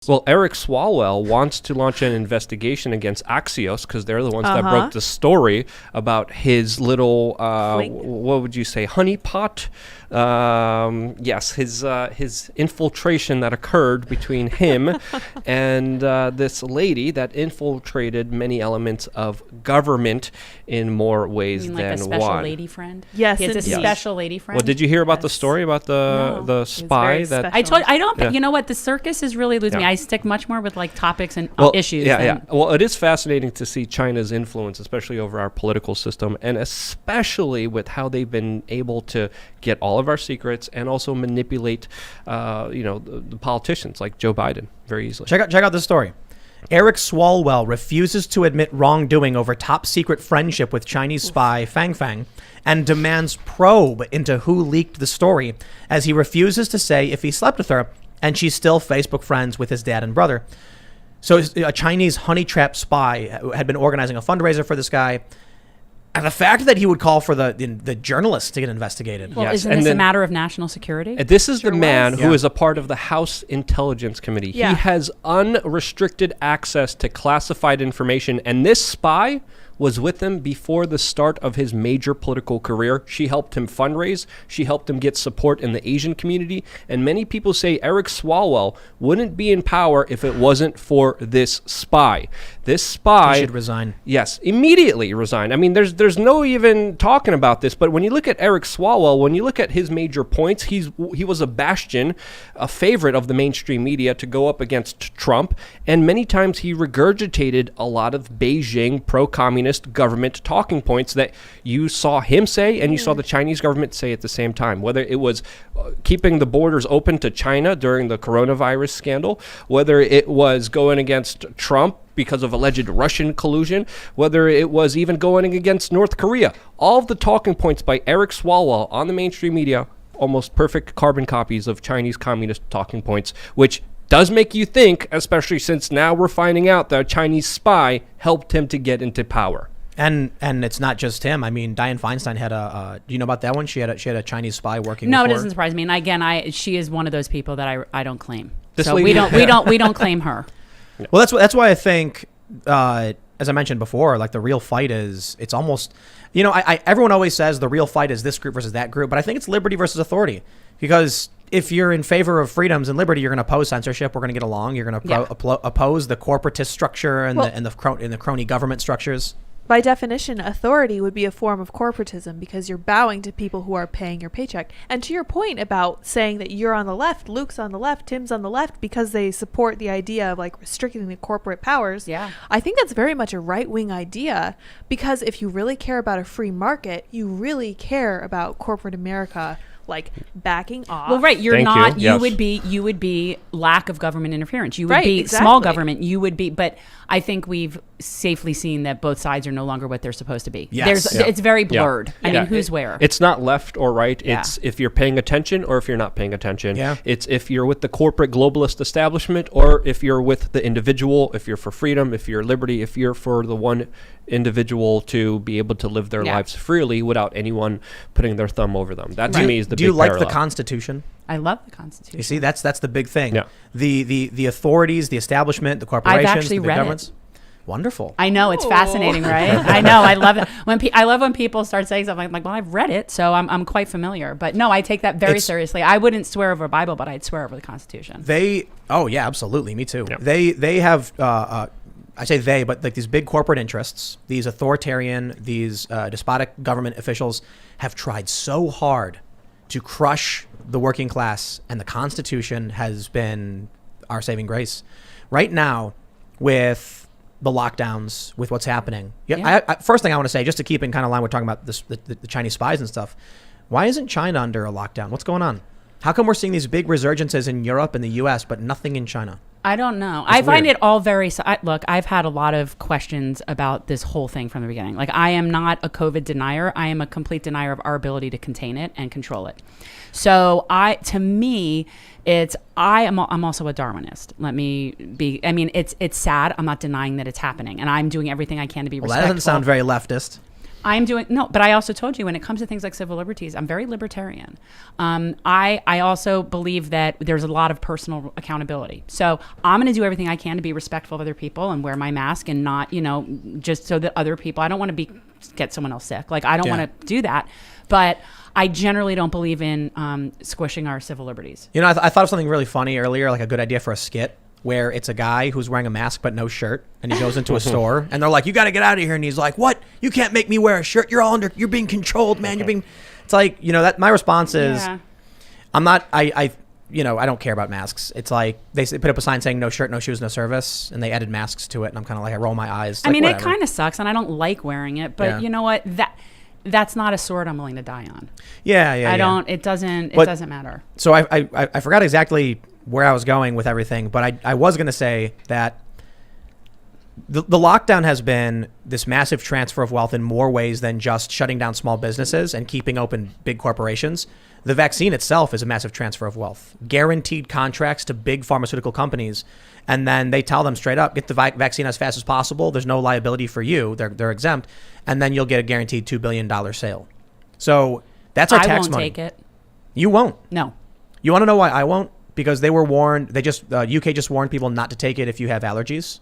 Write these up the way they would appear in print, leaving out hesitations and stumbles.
Well, Eric Swalwell wants to launch an investigation against Axios because they're the ones that broke the story about his little, what would you say, honeypot? Yes, his infiltration that occurred between him and this lady that infiltrated many elements of government in more ways you mean than like a special one. lady friend? Yes, he has a indeed. special lady friend. Well, did you hear about the story about the spy that? I don't. You know what? The circus is really losing me. I stick much more with like topics and issues. Well, it is fascinating to see China's influence, especially over our political system, and especially with how they've been able to get all of our secrets and also manipulate, the politicians like Joe Biden very easily. Check out this story. Eric Swalwell refuses to admit wrongdoing over top secret friendship with Chinese spy Fang Fang and demands probe into who leaked the story, as he refuses to say if he slept with her, and she's still Facebook friends with his dad and brother. So a Chinese honey trap spy had been organizing a fundraiser for this guy. And the fact that he would call for the journalists to get investigated. Well, isn't this a matter of national security? This is the man who is a part of the House Intelligence Committee. Yeah. He has unrestricted access to classified information, and this spy was with him before the start of his major political career. She helped him fundraise. She helped him get support in the Asian community. And many people say Eric Swalwell wouldn't be in power if it wasn't for this spy. This spy... He should resign. Yes, immediately resign. I mean, there's no even talking about this, but when you look at Eric Swalwell, when you look at his major points, he was a bastion, a favorite of the mainstream media to go up against Trump, and many times he regurgitated a lot of Beijing pro-communist government talking points that you saw him say and you saw the Chinese government say at the same time, whether it was keeping the borders open to China during the coronavirus scandal, whether it was going against Trump because of alleged Russian collusion, whether it was even going against North Korea. All of the talking points by Eric Swalwell on the mainstream media, almost perfect carbon copies of Chinese communist talking points, which does make you think, especially since now we're finding out that a Chinese spy helped him to get into power. And it's not just him. I mean, Dianne Feinstein had do you know about that one? She had a Chinese spy working. No, with it her. doesn't surprise me. And again, she is one of those people that I don't claim. This so lady- we don't claim her. Well, that's why I think, as I mentioned before, like the real fight is, it's almost, everyone always says the real fight is this group versus that group, but I think it's liberty versus authority, because if you're in favor of freedoms and liberty, you're going to oppose censorship. We're going to get along. You're going to oppose the corporatist structure and the crony government structures. By definition, authority would be a form of corporatism because you're bowing to people who are paying your paycheck. And to your point about saying that you're on the left, Luke's on the left, Tim's on the left, because they support the idea of like restricting the corporate powers. Yeah. I think that's very much a right-wing idea, because if you really care about a free market, you really care about corporate America like backing off. Well, right. You're Thank not. you. You would be lack of government interference. You would Right, be exactly. small government. You would be. But I think we've safely seen that both sides are no longer what they're supposed to be. Yes. It's very blurred. I mean, who's it- where? It's not left or right. Yeah. It's if you're paying attention or if you're not paying attention. Yeah. It's if you're with the corporate globalist establishment or if you're with the individual, if you're for freedom, if you're liberty, if you're for the one individual to be able to live their lives freely without anyone putting their thumb over them. That to me is the Do big you like parallel. the Constitution? I love the Constitution. You see, that's the big thing. Yeah. The authorities, the establishment, the corporations, actually the read it. governments. Wonderful. I know, it's fascinating, right? I know, I love it. I love when people start saying something I'm like, well, I've read it, so I'm quite familiar. But no, I take that very seriously. I wouldn't swear over a Bible, but I'd swear over the Constitution. Oh yeah, absolutely. Me too. Yeah. They have, I say they, but like these big corporate interests, these authoritarian, these despotic government officials have tried so hard to crush the working class, and the Constitution has been our saving grace. Right now, with the lockdowns, with what's happening. First thing I want to say, just to keep in kind of line, we're talking about this, the Chinese spies and stuff. Why isn't China under a lockdown? What's going on? How come we're seeing these big resurgences in Europe and the U.S., but nothing in China? I don't know. It's I find weird. it all very... Look, I've had a lot of questions about this whole thing from the beginning. Like, I am not a COVID denier. I am a complete denier of our ability to contain it and control it. So, to me, I'm also a Darwinist. Let me be... I mean, it's sad. I'm not denying that it's happening. And I'm doing everything I can to be respectful. That doesn't sound very leftist. I'm doing no, but I also told you when it comes to things like civil liberties, I'm very libertarian. I also believe that there's a lot of personal accountability. So I'm going to do everything I can to be respectful of other people and wear my mask and not, just so that other people. I don't want to get someone else sick. Like I don't want to do that, but I generally don't believe in squishing our civil liberties. I thought of something really funny earlier, like a good idea for a skit, where it's a guy who's wearing a mask but no shirt, and he goes into a store, and they're like, "You got to get out of here," and he's like, "What? You can't make me wear a shirt. You're being controlled, man. You're being." It's like, that my response is, I'm not. I don't care about masks. It's like they put up a sign saying "No shirt, no shoes, no service," and they added masks to it, and I'm kind of like, I roll my eyes. I mean, whatever. it kind of sucks, and I don't like wearing it, but you know what? That's not a sword I'm willing to die on. Yeah. I don't. It doesn't matter. So I forgot exactly where I was going with everything, but I was going to say that the lockdown has been this massive transfer of wealth in more ways than just shutting down small businesses and keeping open big corporations. The vaccine itself is a massive transfer of wealth. Guaranteed contracts to big pharmaceutical companies, and then they tell them straight up, get the vaccine as fast as possible. There's no liability for you. They're exempt, and then you'll get a guaranteed $2 billion sale. So that's our tax money. I won't take it. You won't? No. You want to know why I won't? Because they were warned. UK just warned people not to take it if you have allergies.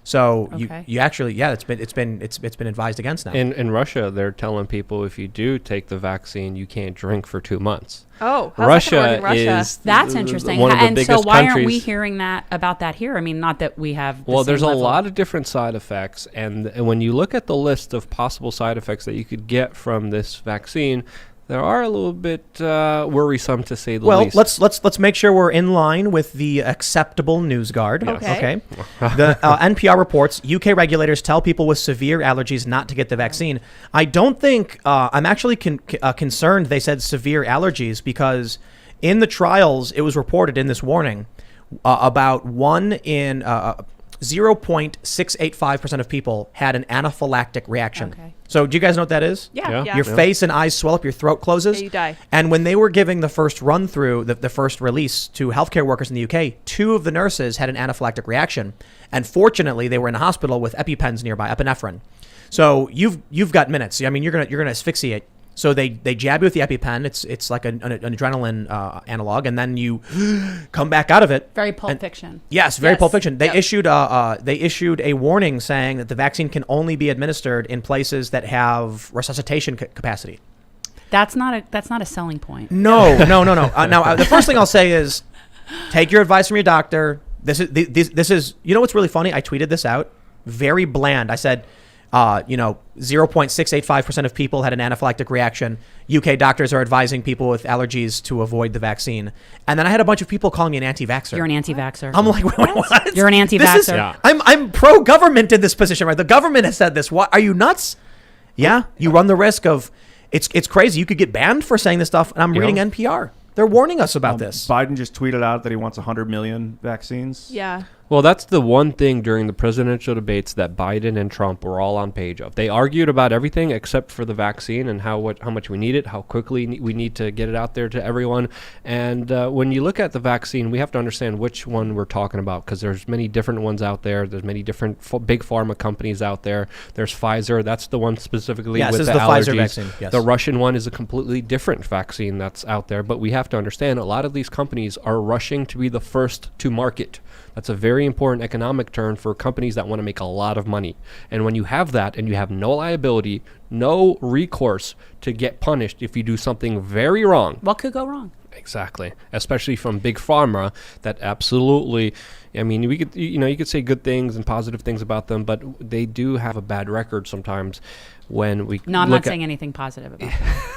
So you actually, it's been advised against now. In Russia, they're telling people if you do take the vaccine, you can't drink for 2 months. Oh, how's that gonna work in Russia? Is that's interesting. One of the and biggest so why countries. aren't we hearing about that here? I mean, not that we have. There's a lot of different side effects, and when you look at the list of possible side effects that you could get from this vaccine, there are a little bit worrisome, to say the least. Well, let's make sure we're in line with the acceptable news guard. Yes. Okay. The NPR reports UK regulators tell people with severe allergies not to get the vaccine. I don't think I'm actually concerned they said severe allergies, because in the trials it was reported in this warning about 0.685% of people had an anaphylactic reaction. Okay. So do you guys know what that is? Yeah. Your face and eyes swell up, your throat closes. Yeah, you die. And when they were giving the first run through, the first release to healthcare workers in the UK, 2 of the nurses had an anaphylactic reaction. And fortunately, they were in a hospital with EpiPens nearby, epinephrine. So you've got minutes. I mean, you're gonna asphyxiate. So they jab you with the EpiPen. It's like an adrenaline analog, and then you come back out of it. Very Pulp Fiction. Yes, very Pulp Fiction. They Yep. issued a warning saying that the vaccine can only be administered in places that have resuscitation capacity. That's not a selling point. No. Now, the first thing I'll say is, take your advice from your doctor. This is. You know what's really funny? I tweeted this out. Very bland. I said, 0.685% of people had an anaphylactic reaction. UK doctors are advising people with allergies to avoid the vaccine. And then I had a bunch of people calling me an anti-vaxxer. You're an anti-vaxxer. I'm like, what? You're an anti-vaxxer. I'm pro-government in this position, right? The government has said this. What? Are you nuts? Yeah, you run the risk of, it's crazy. You could get banned for saying this stuff. And I'm reading NPR. They're warning us about this. Biden just tweeted out that he wants 100 million vaccines. Yeah. Well, that's the one thing during the presidential debates that Biden and Trump were all on page of. They argued about everything except for the vaccine and how much we need it, how quickly we need to get it out there to everyone. And when you look at the vaccine, we have to understand which one we're talking about, because there's many different ones out there. There's many different big pharma companies out there. There's Pfizer. That's the one specifically with the allergies. Pfizer vaccine. Yes. The Russian one is a completely different vaccine that's out there. But we have to understand a lot of these companies are rushing to be the first to market. That's a very important economic term for companies that want to make a lot of money. And when you have that and you have no liability, no recourse to get punished if you do something very wrong. What could go wrong? Exactly. Especially from big pharma, that absolutely, I mean, you could say good things and positive things about them, but they do have a bad record sometimes. When we I'm not saying anything positive about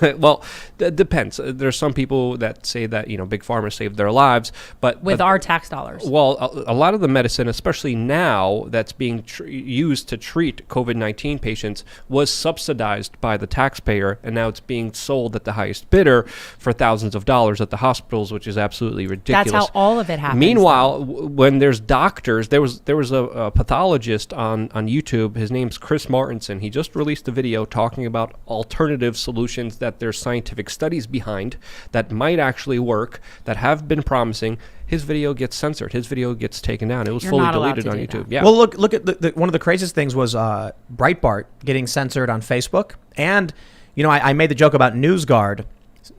that. Well, that depends. There's some people that say that big pharma saved their lives, but with our tax dollars. Well, a lot of the medicine, especially now, that's being used to treat COVID-19 patients, was subsidized by the taxpayer, and now it's being sold at the highest bidder for thousands of dollars at the hospitals, which is absolutely ridiculous. That's how all of it happens. Meanwhile, when and there's doctors. There was a pathologist on YouTube. His name's Chris Martinson. He just released a video talking about alternative solutions that there's scientific studies behind that might actually work, that have been promising. His video gets censored. His video gets taken down. It was You're fully not allowed deleted to on do YouTube. that. Yeah. Well, look at one of the craziest things was Breitbart getting censored on Facebook. And, you know, I made the joke about NewsGuard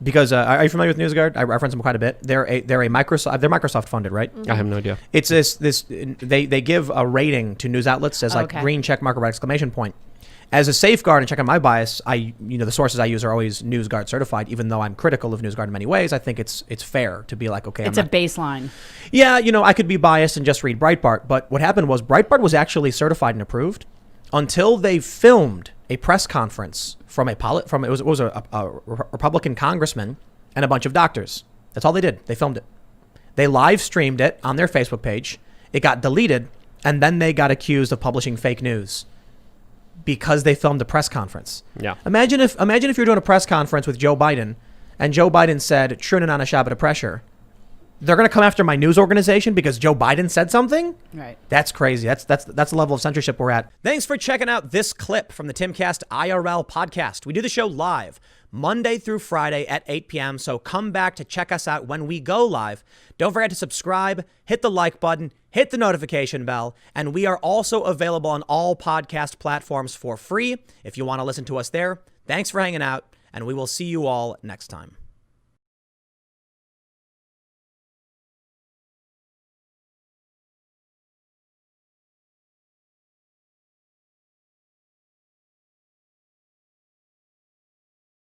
because are you familiar with NewsGuard? I reference them quite a bit. They're Microsoft funded, right? I have no idea. It's they give a rating to news outlets as like green check mark or exclamation point. As a safeguard and checking my bias, the sources I use are always NewsGuard certified. Even though I'm critical of NewsGuard in many ways, I think it's fair to be like, okay, It's a baseline. yeah, you know, I could be biased and just read Breitbart, but what happened was Breitbart was actually certified and approved until they filmed a press conference from a Republican congressman and a bunch of doctors. That's all they did. They filmed it. They live streamed it on their Facebook page. It got deleted, and then they got accused of publishing fake news because they filmed a press conference. Yeah. Imagine if you're doing a press conference with Joe Biden, and Joe Biden said, "Trunin on a Shabbat of pressure." They're going to come after my news organization because Joe Biden said something? Right. That's crazy. That's the level of censorship we're at. Thanks for checking out this clip from the Timcast IRL podcast. We do the show live Monday through Friday at 8 p.m. So come back to check us out when we go live. Don't forget to subscribe, hit the like button, hit the notification bell, and we are also available on all podcast platforms for free if you want to listen to us there. Thanks for hanging out, and we will see you all next time.